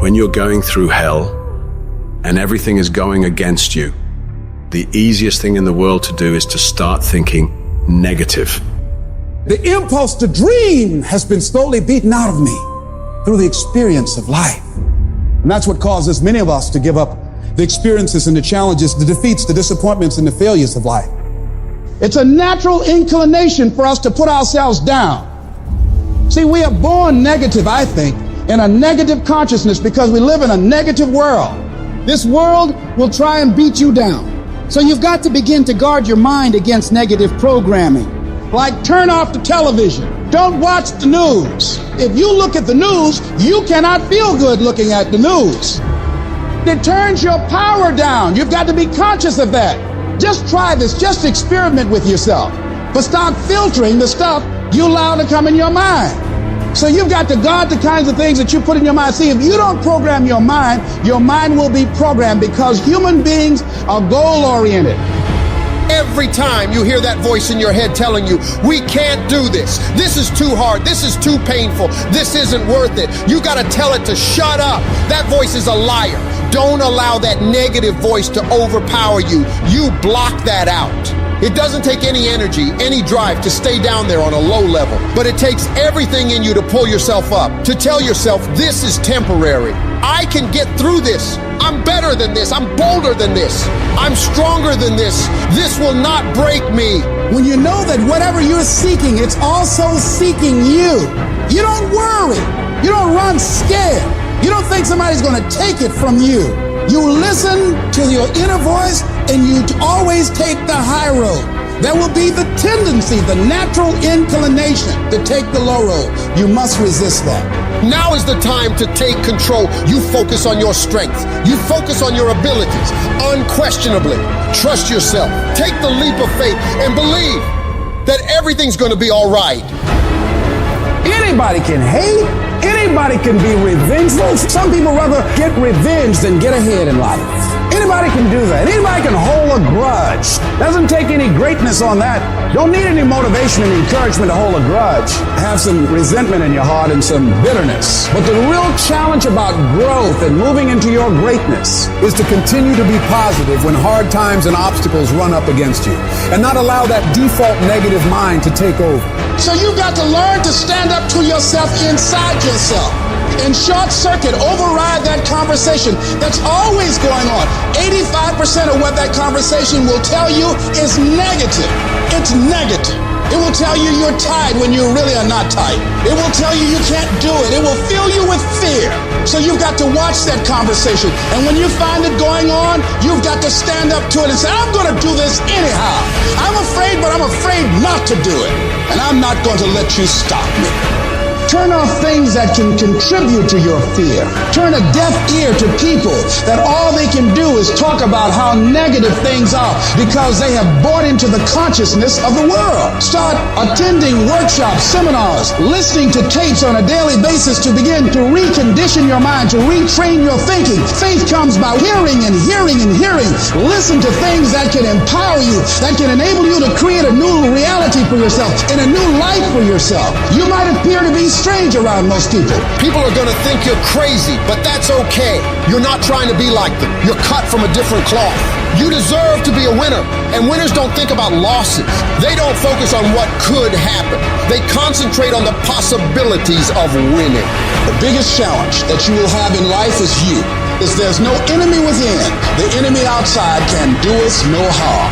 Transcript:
When you're going through hell and everything is going against you, the easiest thing in the world to do is to start thinking negative. The impulse to dream has been slowly beaten out of me through the experience of life. And that's what causes many of us to give up the experiences and the challenges, the defeats, the disappointments, and the failures of life. It's a natural inclination for us to put ourselves down. See, we are born negative, I think, in a negative consciousness because we live in a negative world. This world will try and beat you down. So you've got to begin to guard your mind against negative programming. Like turn off the television. Don't watch the news. If you look at the news, you cannot feel good looking at the news. It turns your power down. You've got to be conscious of that. Just try this. Just experiment with yourself. But start filtering the stuff you allow to come in your mind. So you've got to guard the kinds of things that you put in your mind. See, if you don't program your mind will be programmed because human beings are goal-oriented. Every time you hear that voice in your head telling you, we can't do this. This is too hard. This is too painful. This isn't worth it. You got to tell it to shut up. That voice is a liar. Don't allow that negative voice to overpower you. You block that out. It doesn't take any energy, any drive to stay down there on a low level, but it takes everything in you to pull yourself up, to tell yourself this is temporary. I can get through this. I'm better than this. I'm bolder than this. I'm stronger than this. This will not break me. When you know that whatever you're seeking, it's also seeking you. You don't worry. You don't run scared. You don't think somebody's going to take it from you. You listen to your inner voice and you always take the high road. There will be the tendency, the natural inclination to take the low road. You must resist that. Now is the time to take control. You focus on your strength. You focus on your abilities. Unquestionably, trust yourself. Take the leap of faith and believe that everything's going to be all right. Anybody can hate. Anybody can be revengeful. Some people rather get revenge than get ahead in life. Anybody can do that. Anybody can hold a grudge. Doesn't take any greatness on that. Don't need any motivation and encouragement to hold a grudge. Have some resentment in your heart and some bitterness. But the real challenge about growth and moving into your greatness is to continue to be positive when hard times and obstacles run up against you, and not allow that default negative mind to take over. So you've got to learn to stand up to yourself inside yourself. And short circuit, override that conversation that's always going on. 85% of what that conversation will tell you is negative. It's negative. It will tell you you're tired when you really are not tired. It will tell you you can't do it. It will fill you with fear. So you've got to watch that conversation. And when you find it going on, you've got to stand up to it and say, I'm going to do this anyhow. I'm afraid, but I'm afraid not to do it. And I'm not going to let you stop me. Turn off things that can contribute to your fear. Turn a deaf ear to people that all they can do is talk about how negative things are because they have bought into the consciousness of the world. Start attending workshops, seminars, listening to tapes on a daily basis to begin to recondition your mind, to retrain your thinking. Faith comes by hearing and hearing and hearing. Listen to things that can empower you, that can enable you to create a new reality for yourself and a new life for yourself. You might appear to be strange around most people. People are going to think you're crazy, but that's okay. You're not trying to be like them. You're cut from a different cloth. You deserve to be a winner. And winners don't think about losses. They don't focus on what could happen. They concentrate on the possibilities of winning. The biggest challenge that you will have in life is you. There's no enemy within. The enemy outside can do us no harm.